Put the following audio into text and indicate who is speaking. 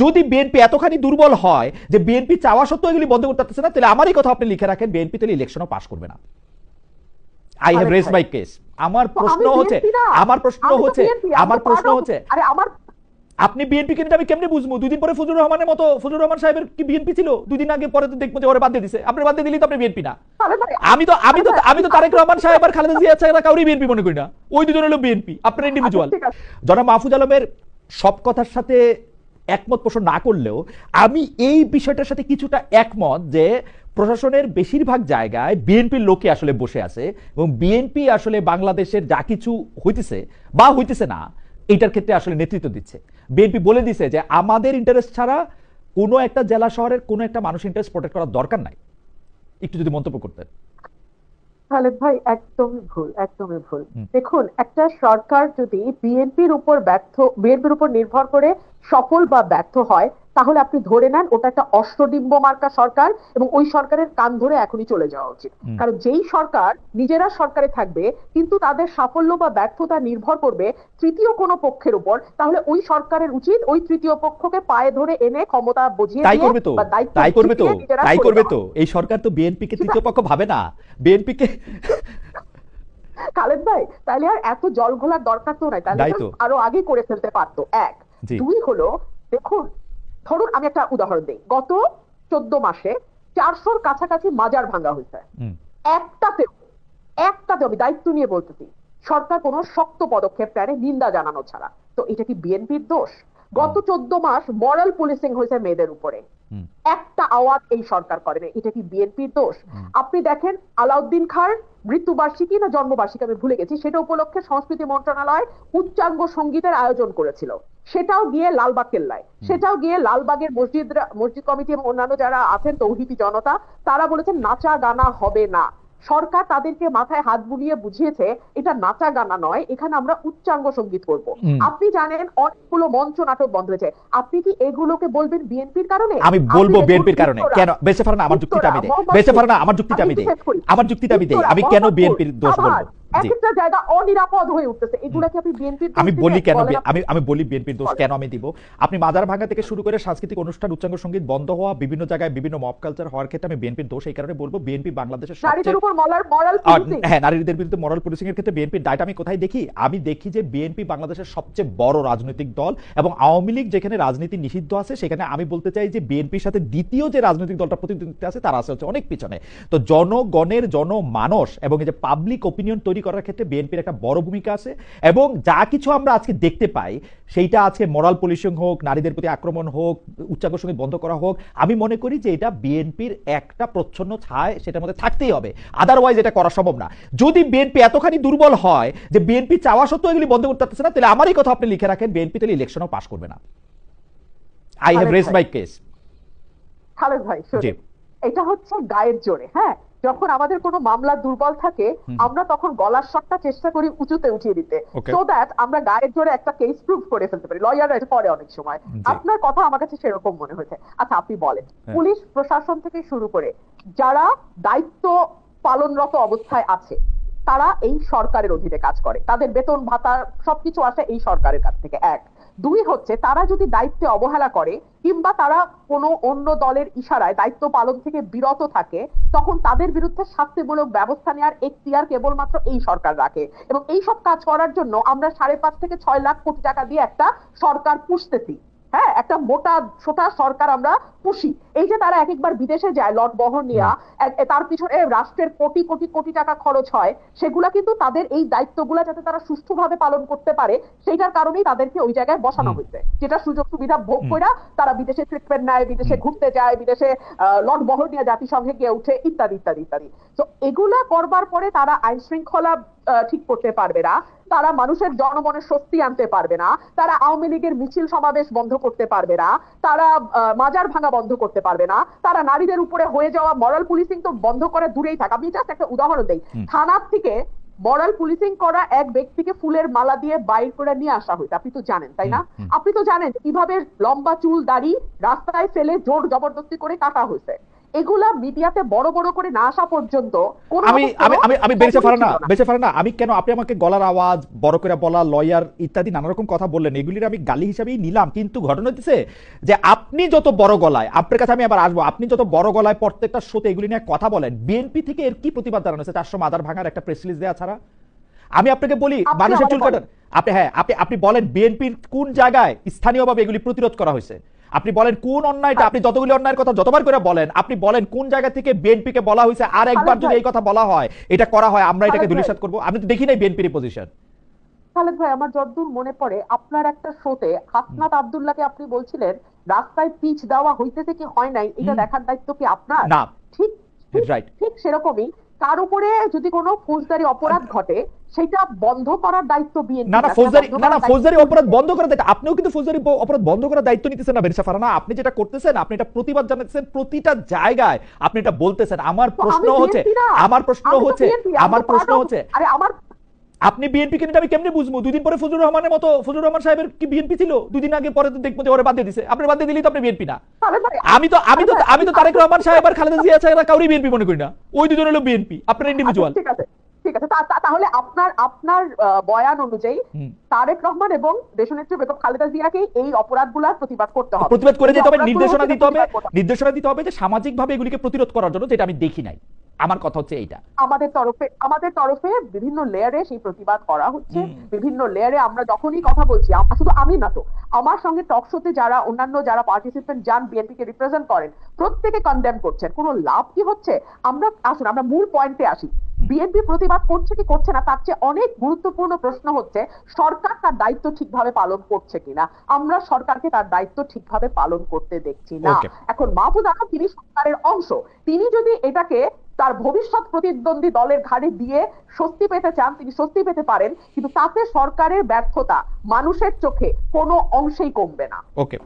Speaker 1: যদি বিএনপি এতখানি দুর্বল হয় যে বিএনপি চাওয়া সত্ত্বেও এগুলি বন্ধ করতে পারতেছে না, তাহলে আমারই কথা আপনি লিখে রাখেন, বিএনপি তাহলে ইলেকশনও পাস করবে না। I have raise my case. আমার প্রশ্ন হচ্ছে আপনি বিএনপি কিন্তু আমি কেমনে বুঝবো? দুদিন পরে ফজলুর রহমানের মতো, ফজলুর রহমান সাহেবের কি বিএনপি ছিল? দুদিন আগে পরে তো দেখবো যে ওরা বাদ দিয়ে দিছে। আপনি বাদ দিয়ে দিলেই তো আপনি বিএনপি না। আমি তো তারেক রহমান সাহেব আর খালেদা জিয়া ছাড়া কাউরি বিএনপি মনে করি না। ওই দুজন হলো বিএনপি, আপনার ইন্ডিভিজুয়াল। জনাব মাহফুজ আলমের সব কথার সাথে একমত পোষণ না করলেও আমি এই বিষয়টার সাথে কিছুটা একমত যে প্রশাসনের বেশিরভাগ জায়গায় বিএনপির লোকে আসলে বসে আছে এবং বিএনপি আসলে বাংলাদেশের যা কিছু হইতেছে বা হইতেছে না এইটার ক্ষেত্রে আসলে নেতৃত্ব দিচ্ছে। বিএনপি বলে দিছে যে আমাদের ইন্টারেস্ট ছাড়া কোনো একটা জেলা শহরের কোনো একটা মানুষ ইন্টারেস্ট প্রোটেক্ট করার দরকার নাই। একটু যদি মন্তব্য করতেন।
Speaker 2: খালেদ ভাই, একদমই ভুল, একদমই ভুল। দেখুন, একটা সরকার যদি বিএনপির উপর নির্ভর করে সফল বা ব্যর্থ হয়, তাহলে আপনি ধরে নেন ওটা একটা অষ্টডিম্ব মার্কা সরকার এবং ওই সরকারের কান ধরে এখনই চলে যাওয়া উচিত। কারণ যেই সরকার নিজেরা সরকারে থাকবে কিন্তু তাদের সাফল্য বা ব্যর্থতা নির্ভর করবে তৃতীয় কোনো পক্ষের উপর, তাহলে ওই সরকারের উচিত ওই তৃতীয় পক্ষকে পায়ে ধরে এনে ক্ষমতা বুঝিয়ে দিয়ে বা দায়িত্ব
Speaker 1: তাই করবে তো। এই সরকার তো বিএনপি কে তৃতীয় পক্ষ ভাবে না, বিএনপি কে।
Speaker 2: খালেদ ভাই, তাহলে আর এত জল ঘোলার দরকার তো নাই, তাহলে আরো আগে করে ফেলতে পারতো। এক। দুই হলো, দেখুন, ধরুন আমি একটা উদাহরণ দিই। গত 14 মাসে 400-র কাছাকাছি মাজার ভাঙা হয়েছে। একটাতেও আমি দায়িত্ব নিয়ে বলতেছি সরকার কোনো শক্ত পদক্ষেপ নেয়, নিন্দা জানানো ছাড়া। তো এটা কি বিএনপির দোষ? গত 14 মাস মরাল পুলিশিং হয়েছে মেয়েদের উপরে, একটা আওয়াজ এই সরকার করে না, এটা কি বিএনপির দোষ? আপনি দেখেন আলাউদ্দিন খাঁর মৃত্যুবার্ষিকী না জন্মবার্ষিকী আমি ভুলে গেছি, সেটা উপলক্ষে সংস্কৃতি মন্ত্রণালয় উচ্চাঙ্গ সঙ্গীতের আয়োজন করেছিল, সেটাও গিয়ে লালবাগ কেল্লায়, সেটাও গিয়ে লালবাগের মসজিদ কমিটি এবং অন্যান্য যারা আছেন তৌহিদি জনতা, তারা বলেছেন নাচা গানা হবে না। সরকার তাদেরকে মাথায় হাত বুলিয়ে বুঝিয়েছে এটা নাচা গানা নয়, এখানে আমরা উচ্চাঙ্গ সঙ্গীত করব। আপনি জানেন অনেকগুলো মঞ্চ নাটক বন্ধ হয়েছে। আপনি কি এগুলোকে বলবেন বিএনপির কারণে?
Speaker 1: আমি বলবো বিএনপির কারণে। কেন বেঁচে ফারা না? আমার যুক্তিটা আমি দেই। বেঁচে ফারা না, আমার যুক্তিটা আমি দেই। আমি কেন বিএনপির দোষ বলবো?
Speaker 2: একটা জায়গা অনিরাপদ হয়ে উঠতেছে, এগুলা কি আপনি বিএনপির দোষ?
Speaker 1: আমি বলি কেন আমি বলি বিএনপির দোষ কেন আমি দিব। আপনি মাজার ভাঙা থেকে শুরু করে সাংস্কৃতিক অনুষ্ঠান, উচ্চাঙ্গ সঙ্গীত বন্ধ হওয়া, বিভিন্ন জায়গায় বিভিন্ন মব কালচার হওয়ার ক্ষেত্রে আমি বিএনপির দোষ এই কারণে বলবো, বিএনপি বাংলাদেশের
Speaker 2: নারীদের উপর
Speaker 1: নারীদের বিরুদ্ধে মরাল পুলিশিং এর ক্ষেত্রে বিএনপির দায়টা আমি কোথায় দেখি? আমি দেখি যে বিএনপি বাংলাদেশের সবচেয়ে বড় রাজনৈতিক দল এবং আওয়ামী লীগ যেখানে রাজনীতি নিষিদ্ধ আছে সেখানে আমি বলতে চাই যে বিএনপির সাথে দ্বিতীয় যে রাজনৈতিক দলটা প্রতিদ্বন্দ্বিতা আছে তারা আছে হচ্ছে অনেক পিছনে। তো জনগণের জনমানস এবং এই যে পাবলিক ওপিনিয়ন তৈরি করার ক্ষেত্রে বিএনপির একটা বড় ভূমিকা আছে এবং যা কিছু আমরা আজকে দেখতে পাই সেইটা আজকে মরাল পুলিশিং হোক, নারীদের প্রতি আক্রমণ হোক, উচ্চাঙ্গ সঙ্গীত বন্ধ করা হোক, আমি মনে করি যে এটা বিএনপির একটা প্রচ্ছন্ন ছায় সেটার মধ্যে থাকতেই হবে, আদারওয়াইজ এটা করা সম্ভব না। যদি বিএনপি এতখানি দুর্বল হয় যে বিএনপি চাওয়া সত্ত্বেও এগুলি বন্ধ করতে পারতেছে না, তাহলে আমারই কথা আপনি লিখে রাখেন, বিএনপি তাহলে ইলেকশনও পাস করবে না। I have raise my case.
Speaker 2: Khaled ভাই, এটা হচ্ছে গায়ের জোরে। হ্যাঁ, যখন আমাদের কোনো মামলা দুর্বল থাকে আমরা তখন গলার স্বরটা চেষ্টা করি উঁচুতে উঠিয়ে দিতে, সো দ্যাট আমরা গায়ের জোরে একটা কেস প্রুভ করে ফেলতে পারি। লয়াররা এটা করে অনেক সময়। আপনার কথা আমার কাছে সেরকম মনে হয়েছে। আচ্ছা, আপনি বলেন, পুলিশ প্রশাসন থেকে শুরু করে যারা দায়িত্ব পালনরত অবস্থায় আছে তারা এই সরকারের অধীনে কাজ করে, তাদের বেতন ভাতা সবকিছু আসে এই সরকারের কাছ থেকে। এক। দুই হচ্ছে, তারা যদি দায়িত্বে অবহেলা করে কিংবা তারা কোনো অন্য দলের ইশারায় দায়িত্ব পালন থেকে বিরত থাকে, তখন তাদের বিরুদ্ধে শাস্তিমূলক ব্যবস্থা নেওয়ার এখতিয়ার কেবলমাত্র এই সরকার রাখে। এবং এই সব কাজ করার জন্য আমরা 5.5 থেকে 6 লাখ কোটি টাকা দিয়ে একটা সরকার পুষতেছি। হ্যাঁ, একটা মোটা সোটা সরকার আমরা পুষি। এই যে তারা এক একবার বিদেশে যায় লট বহর নিয়ে, তার পিছনে রাষ্ট্রের কোটি কোটি কোটি টাকা খরচ হয়, সেগুলা কিন্তু তাদের এই দায়িত্বগুলা যাতে তারা সুষ্ঠুভাবে পালন করতে পারে সেইটার কারণেই তাদেরকে ওই জায়গায় বসানো হয়েছে, যেটা সুযোগ সুবিধা ভোগ করে তারা বিদেশে ট্রিটমেন্ট নেয়, বিদেশে ঘুরতে যায়, বিদেশে লট বহর নিয়ে জাতিসংঘে গিয়ে উঠে, ইত্যাদি ইত্যাদি ইত্যাদি। তো এগুলা করবার পরে তারা আইন শৃঙ্খলা ঠিক করতে পারবে না, তারা মানুষের জনমনের স্বস্তি আনতে পারবে না, তারা আওয়ামী লীগের মিছিল সমাবেশ বন্ধ করতে পারবে না, তারা মাজার ভাঙা বন্ধ করতে পারবে না, তারা নারীদের উপরে হয়ে যাওয়া মরাল পুলিশিং তো বন্ধ করে দূরেই থাক। আমি জাস্ট একটা উদাহরণ দেই। থানার থেকে মরাল পুলিশিং করা এক ব্যক্তিকে ফুলের মালা দিয়ে বাইর করে নিয়ে আসা হয়েছে, আপনি তো জানেন তাই না? আপনি তো জানেন কিভাবে লম্বা চুল দাড়ি রাস্তায় ফেলে জোর জবরদস্তি করে কাটা হয়েছে। এগুলা মিডিয়াতে বড় বড় করে না আসা পর্যন্ত
Speaker 1: আমি বেঁচে ফারানা আমি কেন, আপনি আমাকে গলার আওয়াজ বড় করে বলা, লয়ার ইত্যাদি নানা রকম কথা বললেন, এগুলির আমি গালি হিসাবেই নিলাম, কিন্তু ঘটনা হচ্ছে যে আপনি যত বড় গলায়, আপনার কাছে আমি আবার আসবো, আপনি যত বড় গলায় প্রত্যেকটা শোতে এগুলি নিয়ে কথা বলেন, বিএনপি থেকে এর কি প্রতিবাদ জানানো হয়েছে 400 মাদার ভাঙার একটা প্রেস রিলিজ দেওয়া ছাড়া? আমি আপনাকে বলি মানুষের চুল কাটার, আপনি বলেন বিএনপির কোন জায়গায় স্থানীয়ভাবে এগুলি প্রতিরোধ করা হয়েছে? আপনি বলেন কোন অন্যায়টা, আপনি যতগুলি অন্যায়ের কথা যতবার করে বলেন, আপনি বলেন কোন জায়গা থেকে বিএনপিকে বলা হয়েছে আর একবার যদি এই কথা বলা হয়, এটা করা হয়, আমরা এটাকে ধূলিসাৎ করব? আমি তো দেখি নাই বিএনপির পজিশন।
Speaker 2: খালেদ ভাই, আমার যতদূর মনে পড়ে আপনার একটা শোতে হাসনাত আব্দুল্লাহকে আপনি বলছিলেন রাস্তায় পিচ দেওয়া হইতেছে কি হয় নাই এটা দেখার দায়িত্ব কি আপনার?
Speaker 1: না,
Speaker 2: ঠিক
Speaker 1: রাইট,
Speaker 2: ঠিক সেরকমই তার উপরে যদি কোনো ফৌজদারি অপরাধ ঘটে সেটা বন্ধ করার দায়িত্ব বিএনপি।
Speaker 1: ফৌজদারি অপরাধ বন্ধ করার দায়িত্ব আপনিও কিন্তু ফৌজদারি অপরাধ বন্ধ করার দায়িত্ব নিতেছেন না বেরিসা ফারানা। আপনি যেটা করতেছেন, আপনি এটা প্রতিবাদ জানাচ্ছেন প্রতিটা জায়গায়, আপনি এটা বলতেছেন। আমার প্রশ্ন হচ্ছে
Speaker 2: আরে আমার
Speaker 1: আপনি বিএনপি কেন আমি কেমনে বুঝবো? 2 দিন পরে ফজলুর রহমানের মতো, ফজলুর রহমান সাহেবের কি বিএনপি ছিল? 2 দিন আগে পরে তো দেখবো যে ওরে বাদ দিয়ে দিছে। আপনি বাদ দিয়ে দিলেই তো আপনি বিএনপি না। আমি তো তারেক রহমান সাহেব আর খালেদা জিয়া ছাড়া কাউরি বিএনপি মনে করি না। ওই দুজন হলো বিএনপি, আপনার ইন্ডিভিজুয়াল।
Speaker 2: ঠিক আছে তাহলে আপনার বয়ান অনুযায়ী তারেক রহমান এবং দেশনেত্রী বেগম খালেদা জিয়াকে এই অপরাধগুলোর প্রতিবাদ করতে হবে,
Speaker 1: প্রতিবাদ করে যেতে হবে, নির্দেশনা দিতে হবে যে সামাজিকভাবে এগুলিকে প্রতিরোধ করার জন্য, যেটা আমি দেখি নাই। আমার কথা হচ্ছে এইটা,
Speaker 2: আমাদের তরফে বিভিন্ন লেয়ারে সেই প্রতিবাদ করা হচ্ছে। বিভিন্ন লেয়ারে আমরা যখনই কথা বলছি, শুধু আমি না তো, আমার সঙ্গে টক শোতে যারা অন্যান্য যারা পার্টিসিপেন্ট যান বিএনপি কে রিপ্রেজেন্ট করেন, প্রত্যেকে কনডেম করছেন। কোনো লাভ কি হচ্ছে? আমরা মূল পয়েন্টে আসি। বিএনপি প্রতিবাদ করছে কি করছে না, তার চেয়ে অনেক গুরুত্বপূর্ণ প্রশ্ন হচ্ছে সরকার তার দায়িত্ব ঠিকভাবে পালন করছে কিনা। আমরা সরকারকে তার দায়িত্ব ঠিকভাবে পালন করতে দেখছি না। এখন মাহফুজ আলম তিনি সরকারের অংশ, তিনি যদি এটাকে তার ভবিষ্যৎ প্রতিদ্বন্দ্বী দলের ঘাড়ে দিয়ে স্বস্তি পেতে চান, তিনি স্বস্তি পেতে পারেন, কিন্তু তাতে সরকারের ব্যর্থতা মানুষের চোখে কোনো অংশেই কমবে না।
Speaker 1: ওকে।